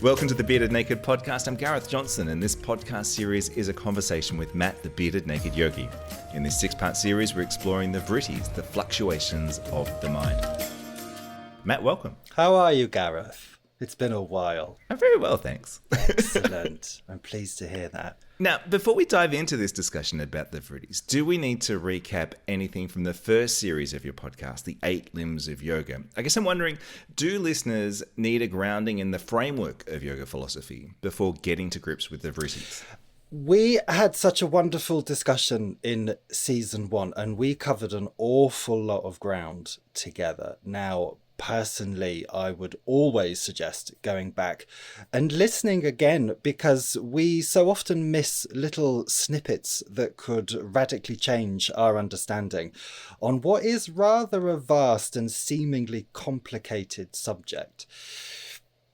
Welcome to the Bearded Naked Podcast. I'm Gareth Johnson, and this podcast series is a conversation with Matt, the Bearded Naked Yogi. In this 6-part series, we're exploring the Vrittis, the fluctuations of the mind. Matt, welcome. How are you, Gareth? It's been a while. I'm very well, thanks. Excellent. I'm pleased to hear that. Now, before we dive into this discussion about the Vrittis, do we need to recap anything from the first series of your podcast, The 8 Limbs of Yoga? I guess I'm wondering, do listeners need a grounding in the framework of yoga philosophy before getting to grips with the Vrittis? We had such a wonderful discussion in season 1, and we covered an awful lot of ground together. Now, personally, I would always suggest going back and listening again, because we so often miss little snippets that could radically change our understanding on what is rather a vast and seemingly complicated subject.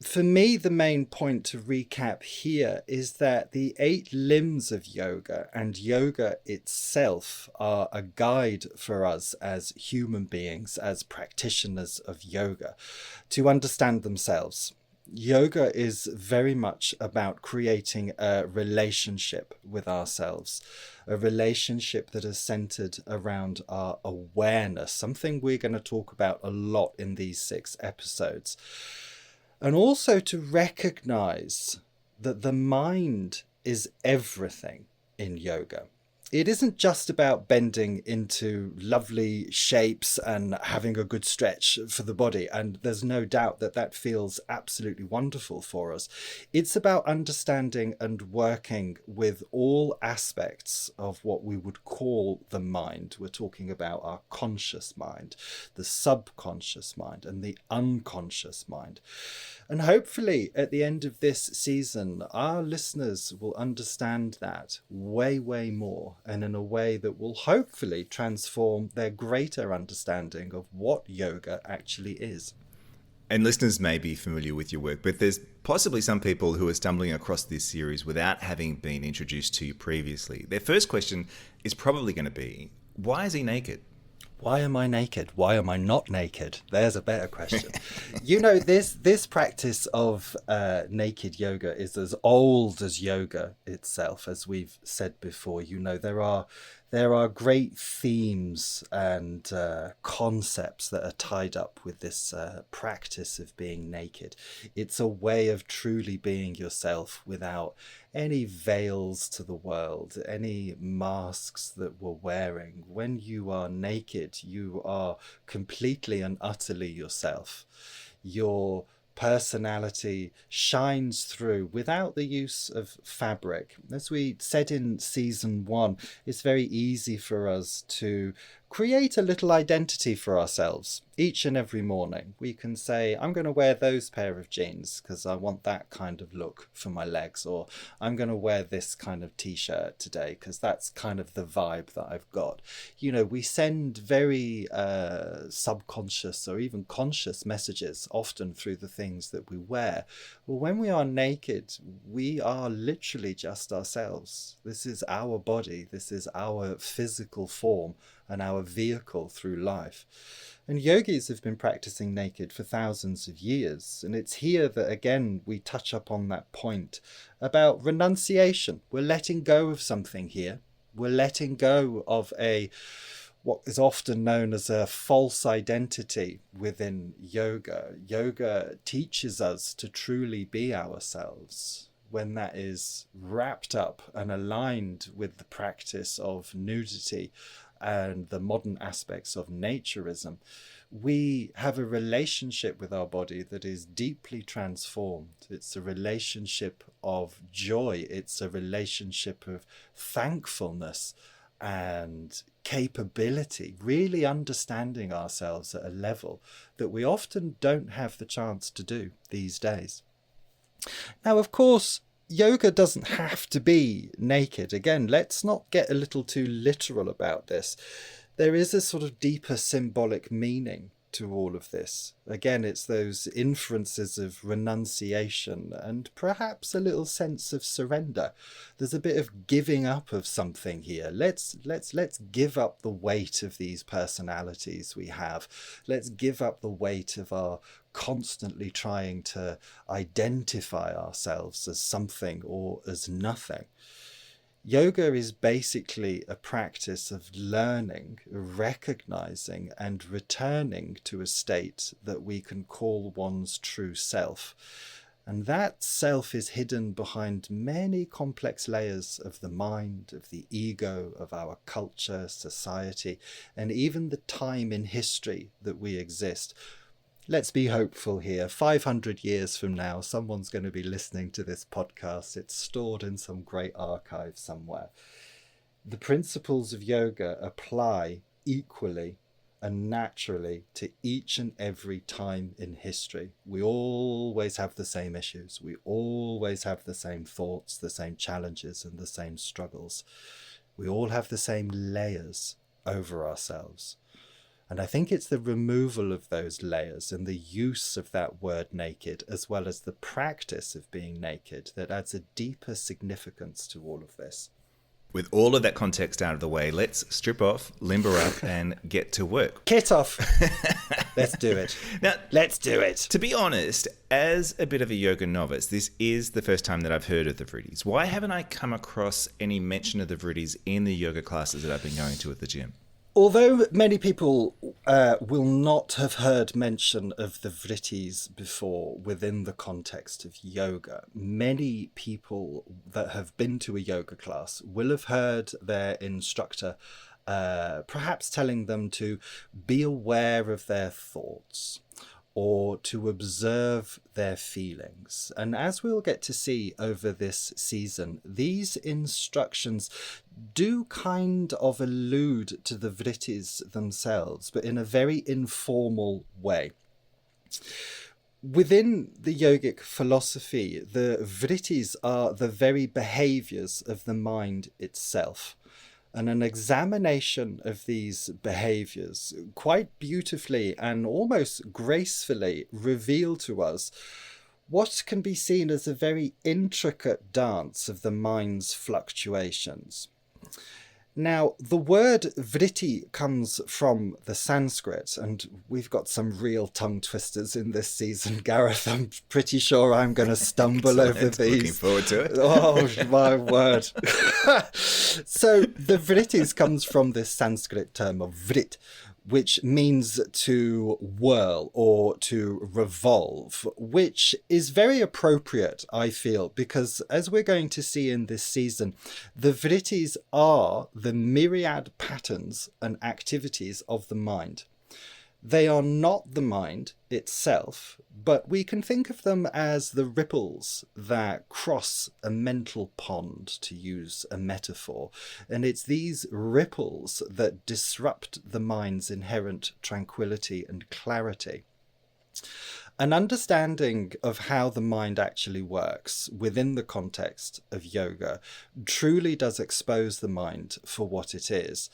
For me, the main point to recap here is that the 8 limbs of yoga and yoga itself are a guide for us as human beings, as practitioners of yoga, to understand themselves. Yoga is very much about creating a relationship with ourselves, a relationship that is centered around our awareness, something we're going to talk about a lot in these 6 episodes. And also to recognize that the mind is everything in yoga. It isn't just about bending into lovely shapes and having a good stretch for the body. And there's no doubt that that feels absolutely wonderful for us. It's about understanding and working with all aspects of what we would call the mind. We're talking about our conscious mind, the subconscious mind, and the unconscious mind. And hopefully at the end of this season, our listeners will understand that way, way more, and in a way that will hopefully transform their greater understanding of what yoga actually is. And listeners may be familiar with your work, but there's possibly some people who are stumbling across this series without having been introduced to you previously. Their first question is probably going to be, why is he naked? Why am I naked? Why am I not naked? There's a better question. You know, this practice of naked yoga is as old as yoga itself, as we've said before. You know, there are great themes and concepts that are tied up with this practice of being naked. It's a way of truly being yourself without any veils to the world, any masks that we're wearing. When you are naked, you are completely and utterly yourself. Your personality shines through without the use of fabric. As we said in season 1, it's very easy for us to create a little identity for ourselves each and every morning. We can say, I'm going to wear those pair of jeans because I want that kind of look for my legs, or I'm going to wear this kind of t-shirt today because that's kind of the vibe that I've got. You know, we send very subconscious or even conscious messages often through the things that we wear. Well, when we are naked, we are literally just ourselves. This is our body. This is our physical form and our vehicle through life. And yogis have been practicing naked for thousands of years. And it's here that, again, we touch upon that point about renunciation. We're letting go of something here. We're letting go of what is often known as a false identity within yoga. Yoga teaches us to truly be ourselves. When that is wrapped up and aligned with the practice of nudity and the modern aspects of naturism, we have a relationship with our body that is deeply transformed. It's a relationship of joy. It's a relationship of thankfulness and capability, really understanding ourselves at a level that we often don't have the chance to do these days. Now, of course, yoga doesn't have to be naked. Again, let's not get a little too literal about this. There is a sort of deeper symbolic meaning to all of this. Again, it's those inferences of renunciation and perhaps a little sense of surrender. There's a bit of giving up of something here. Let's give up the weight of these personalities we have. Let's give up the weight of our constantly trying to identify ourselves as something or as nothing. Yoga is basically a practice of learning, recognizing, and returning to a state that we can call one's true self. And that self is hidden behind many complex layers of the mind, of the ego, of our culture, society, and even the time in history that we exist. Let's be hopeful here. 500 years from now, someone's going to be listening to this podcast. It's stored in some great archive somewhere. The principles of yoga apply equally and naturally to each and every time in history. We always have the same issues. We always have the same thoughts, the same challenges, and the same struggles. We all have the same layers over ourselves. And I think it's the removal of those layers and the use of that word naked, as well as the practice of being naked, that adds a deeper significance to all of this. With all of that context out of the way, let's strip off, limber up, and get to work. Kit off. Let's do it. Now, let's do it. To be honest, as a bit of a yoga novice, this is the first time that I've heard of the Vrittis. Why haven't I come across any mention of the Vrittis in the yoga classes that I've been going to at the gym? Although many people will not have heard mention of the Vrittis before within the context of yoga, many people that have been to a yoga class will have heard their instructor perhaps telling them to be aware of their thoughts or to observe their feelings. And as we'll get to see over this season, these instructions do kind of allude to the Vrittis themselves, but in a very informal way. Within the yogic philosophy, the Vrittis are the very behaviors of the mind itself. And an examination of these behaviors quite beautifully and almost gracefully reveal to us what can be seen as a very intricate dance of the mind's fluctuations. Now, the word vritti comes from the Sanskrit, and we've got some real tongue twisters in this season, Gareth. I'm pretty sure I'm going to stumble over these. Looking forward to it. Oh, my word. So the vrittis comes from this Sanskrit term of vrit, which means to whirl or to revolve, which is very appropriate, I feel, because as we're going to see in this season, the vrittis are the myriad patterns and activities of the mind. They are not the mind itself, but we can think of them as the ripples that cross a mental pond, to use a metaphor. And it's these ripples that disrupt the mind's inherent tranquility and clarity. An understanding of how the mind actually works within the context of yoga truly does expose the mind for what it is.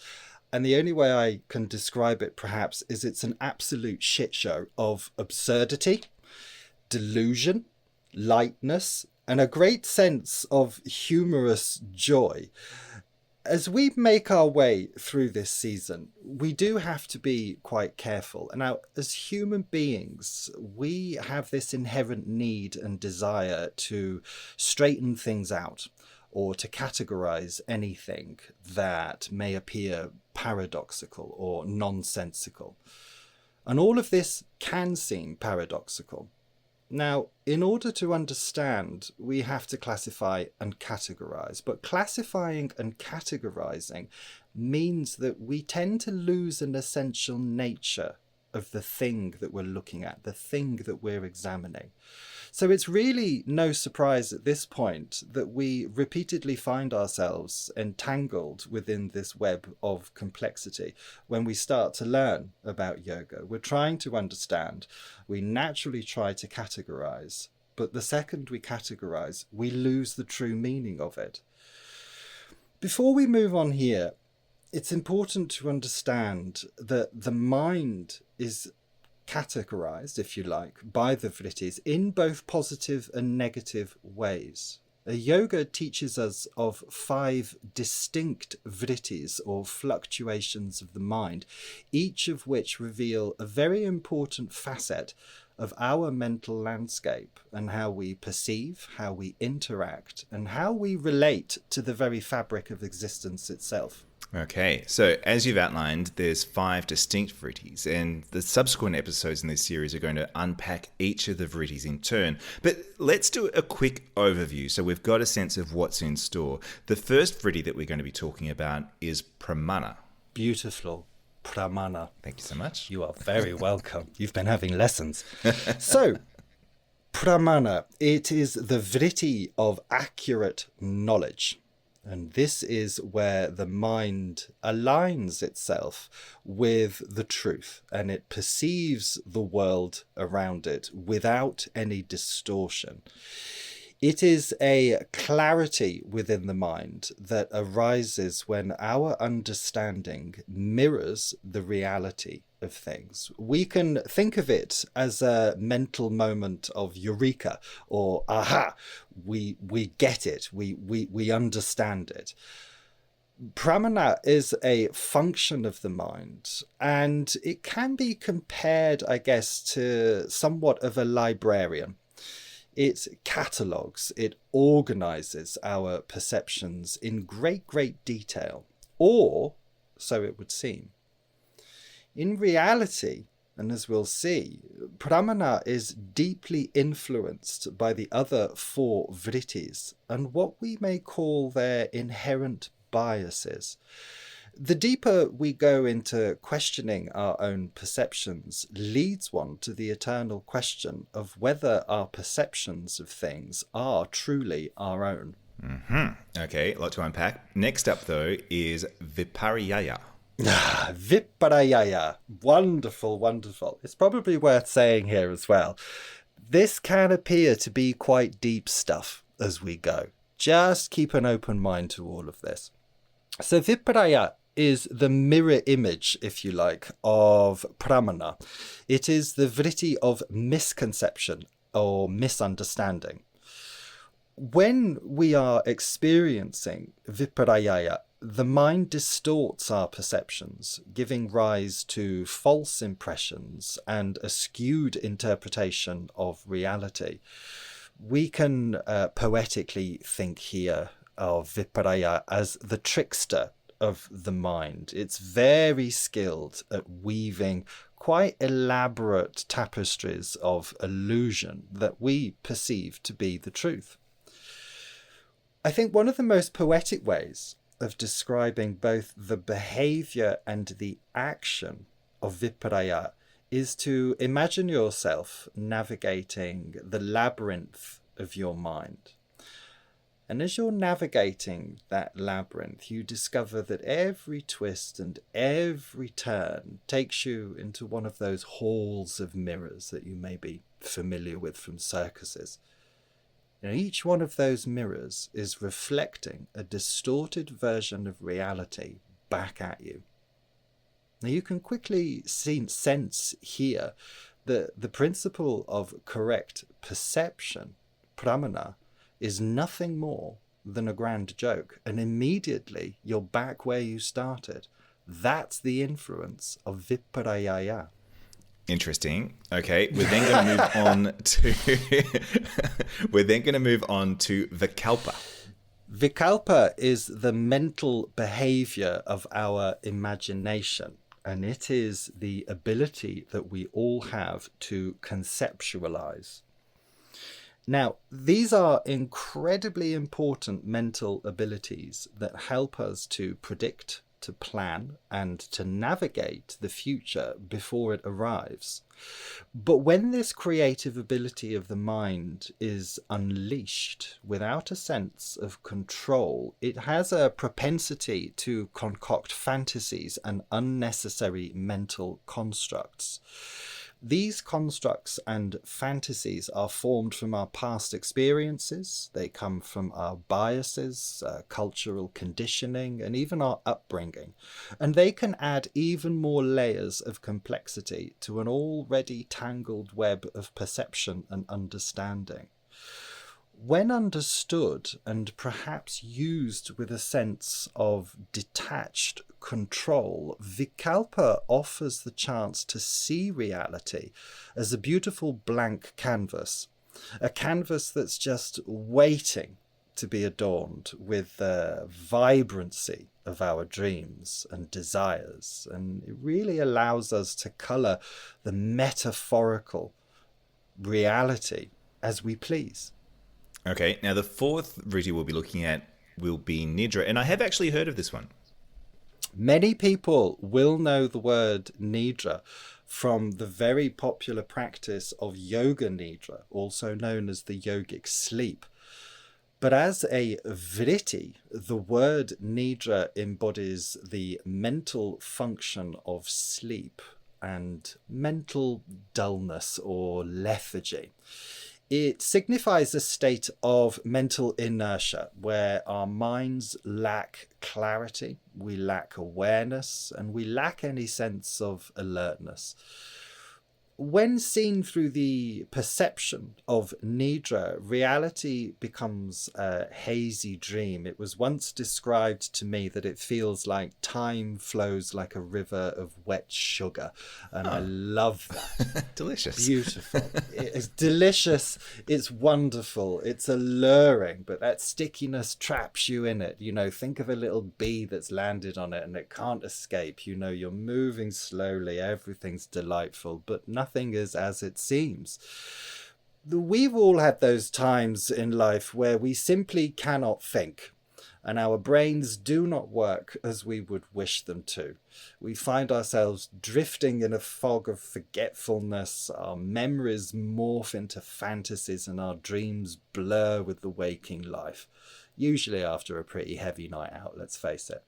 And the only way I can describe it, perhaps, is it's an absolute shit show of absurdity, delusion, lightness, and a great sense of humorous joy. As we make our way through this season, we do have to be quite careful. And now, as human beings, we have this inherent need and desire to straighten things out, or to categorize anything that may appear paradoxical or nonsensical. And all of this can seem paradoxical. Now, in order to understand, we have to classify and categorize. But classifying and categorizing means that we tend to lose an essential nature of the thing that we're looking at, the thing that we're examining. So it's really no surprise at this point that we repeatedly find ourselves entangled within this web of complexity when we start to learn about yoga. We're trying to understand. We naturally try to categorize, but the second we categorize, we lose the true meaning of it. Before we move on here, it's important to understand that the mind is categorized, if you like, by the vrittis in both positive and negative ways. Yoga teaches us of 5 distinct vrittis, or fluctuations of the mind, each of which reveal a very important facet of our mental landscape and how we perceive, how we interact, and how we relate to the very fabric of existence itself. Okay, so as you've outlined, there's 5 distinct Vrittis, and the subsequent episodes in this series are going to unpack each of the Vrittis in turn. But let's do a quick overview so we've got a sense of what's in store. The first Vritti that we're going to be talking about is Pramana. Beautiful. Pramana. Thank you so much. You are very welcome. You've been having lessons. So, Pramana, it is the Vritti of accurate knowledge. And this is where the mind aligns itself with the truth and it perceives the world around it without any distortion. It is a clarity within the mind that arises when our understanding mirrors the reality of things. We can think of it as a mental moment of eureka or aha. We get it. We understand it. Pramana is a function of the mind, and it can be compared, I guess, to somewhat of a librarian. It catalogues, it organizes our perceptions in great detail, or so it would seem. In reality, and as we'll see, Pramana is deeply influenced by the other 4 Vrittis and what we may call their inherent biases. The deeper we go into questioning our own perceptions leads one to the eternal question of whether our perceptions of things are truly our own. Okay, a lot to unpack. Next up, though, is Vipariyaya. Vipariyaya. Wonderful, wonderful. It's probably worth saying here as well. This can appear to be quite deep stuff as we go. Just keep an open mind to all of this. So Vipariyaya is the mirror image, if you like, of Pramana. It is the Vritti of misconception or misunderstanding. When we are experiencing Vipariyaya, the mind distorts our perceptions, giving rise to false impressions and a skewed interpretation of reality. We can poetically think here of Vipariyaya as the trickster of the mind. It's very skilled at weaving quite elaborate tapestries of illusion that we perceive to be the truth. I think one of the most poetic ways of describing both the behavior and the action of Vipariyaya is to imagine yourself navigating the labyrinth of your mind. And as you're navigating that labyrinth, you discover that every twist and every turn takes you into one of those halls of mirrors that you may be familiar with from circuses. Now, each one of those mirrors is reflecting a distorted version of reality back at you. Now, you can quickly sense here that the principle of correct perception, pramana, is nothing more than a grand joke, and immediately you're back where you started. That's the influence of Vipariyaya. Interesting. Okay, we're then going to move on to Vikalpa. Vikalpa is the mental behavior of our imagination, and it is the ability that we all have to conceptualize. Now, these are incredibly important mental abilities that help us to predict, to plan, and to navigate the future before it arrives. But when this creative ability of the mind is unleashed without a sense of control, it has a propensity to concoct fantasies and unnecessary mental constructs. These constructs and fantasies are formed from our past experiences. They come from our biases, cultural conditioning, and even our upbringing. And they can add even more layers of complexity to an already tangled web of perception and understanding. When understood and perhaps used with a sense of detached control, Vikalpa offers the chance to see reality as a beautiful blank canvas, a canvas that's just waiting to be adorned with the vibrancy of our dreams and desires. And it really allows us to colour the metaphorical reality as we please. Okay, now the fourth Vritti we'll be looking at will be Nidra, and I have actually heard of this one. Many people will know the word Nidra from the very popular practice of Yoga Nidra, also known as the yogic sleep. But as a vritti, the word Nidra embodies the mental function of sleep and mental dullness or lethargy. It signifies a state of mental inertia where our minds lack clarity, we lack awareness, and we lack any sense of alertness. When seen through the perception of Nidra, reality becomes a hazy dream. It was once described to me that it feels like time flows like a river of wet sugar. And I love that. Delicious. Beautiful. It's delicious. It's wonderful. It's alluring, but that stickiness traps you in it. You know, think of a little bee that's landed on it and it can't escape. You know, you're moving slowly. Everything's delightful, but nothing is as it seems. We've all had those times in life where we simply cannot think, and our brains do not work as we would wish them to. We find ourselves drifting in a fog of forgetfulness, our memories morph into fantasies, and our dreams blur with the waking life, usually after a pretty heavy night out, let's face it.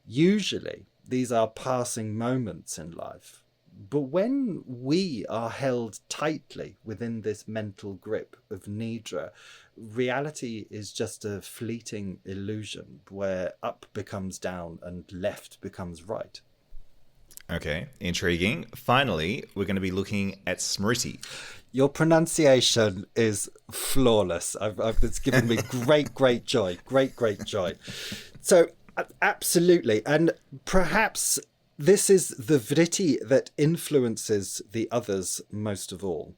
Usually, these are passing moments in life. But when we are held tightly within this mental grip of Nidra, reality is just a fleeting illusion where up becomes down and left becomes right. Okay, intriguing. Finally, we're going to be looking at Smriti. Your pronunciation is flawless. It's given me great joy. Great joy. So, absolutely. And perhaps this is the vritti that influences the others most of all.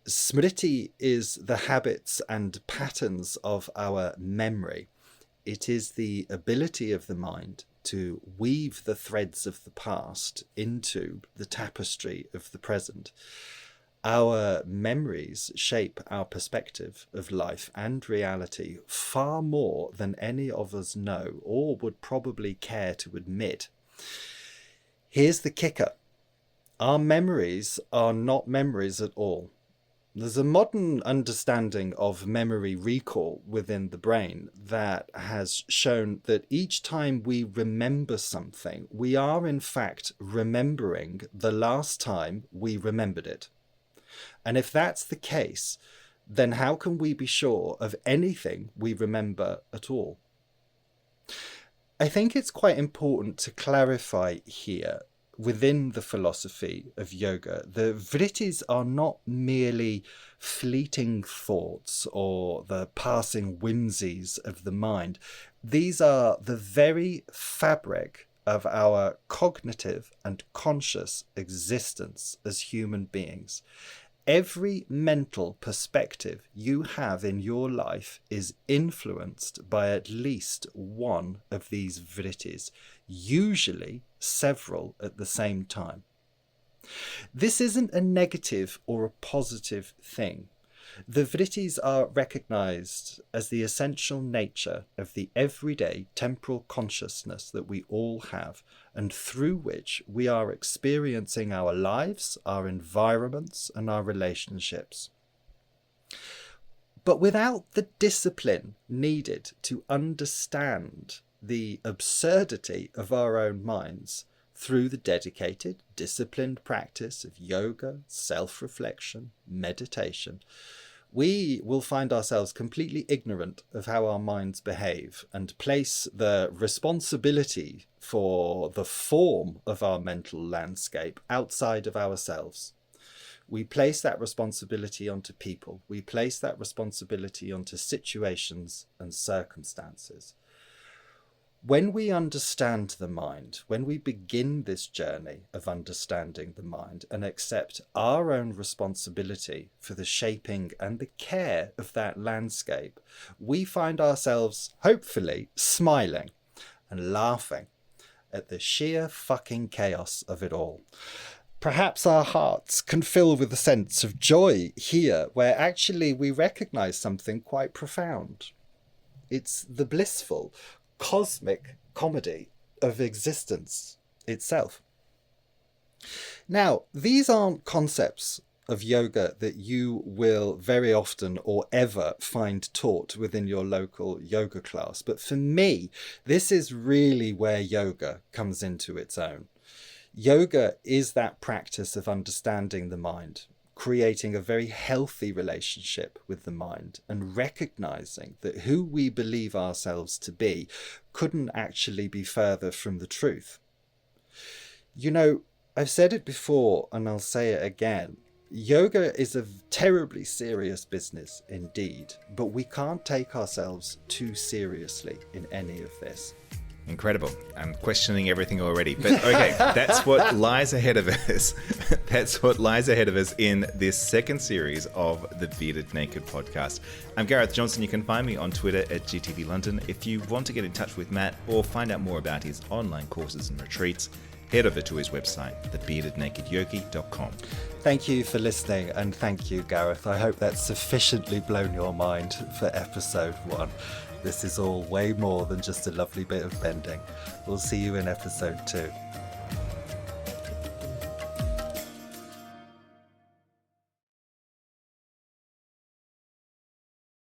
Smriti is the habits and patterns of our memory. It is the ability of the mind to weave the threads of the past into the tapestry of the present. Our memories shape our perspective of life and reality far more than any of us know or would probably care to admit. Here's the kicker. Our memories are not memories at all. There's a modern understanding of memory recall within the brain that has shown that each time we remember something, we are in fact remembering the last time we remembered it. And if that's the case, then how can we be sure of anything we remember at all? I think it's quite important to clarify here, within the philosophy of yoga, the vrittis are not merely fleeting thoughts or the passing whimsies of the mind. These are the very fabric of our cognitive and conscious existence as human beings. Every mental perspective you have in your life is influenced by at least one of these vrittis, usually several at the same time. This isn't a negative or a positive thing. The vrittis are recognized as the essential nature of the everyday temporal consciousness that we all have, and through which we are experiencing our lives, our environments, and our relationships. But without the discipline needed to understand the absurdity of our own minds, through the dedicated, disciplined practice of yoga, self-reflection, meditation, we will find ourselves completely ignorant of how our minds behave and place the responsibility for the form of our mental landscape outside of ourselves. We place that responsibility onto people. We place that responsibility onto situations and circumstances. When we understand the mind, when we begin this journey of understanding the mind and accept our own responsibility for the shaping and the care of that landscape, we find ourselves, hopefully, smiling and laughing at the sheer fucking chaos of it all. Perhaps our hearts can fill with a sense of joy here, where actually we recognize something quite profound. It's the blissful, cosmic comedy of existence itself. Now, these aren't concepts of yoga that you will very often or ever find taught within your local yoga class. But for me, this is really where yoga comes into its own. Yoga is that practice of understanding the mind, creating a very healthy relationship with the mind, and recognizing that who we believe ourselves to be couldn't actually be further from the truth. You know, I've said it before and I'll say it again. Yoga is a terribly serious business indeed, but we can't take ourselves too seriously in any of this. Incredible. I'm questioning everything already. But okay, that's what lies ahead of us. That's what lies ahead of us in this second series of the Bearded Naked podcast. I'm Gareth Johnson. You can find me on Twitter at GTV London. If you want to get in touch with Matt or find out more about his online courses and retreats, head over to his website, thebeardednakedyogi.com. Thank you for listening, and thank you, Gareth. I hope that's sufficiently blown your mind for episode 1. This is all way more than just a lovely bit of bending. We'll see you in episode 2.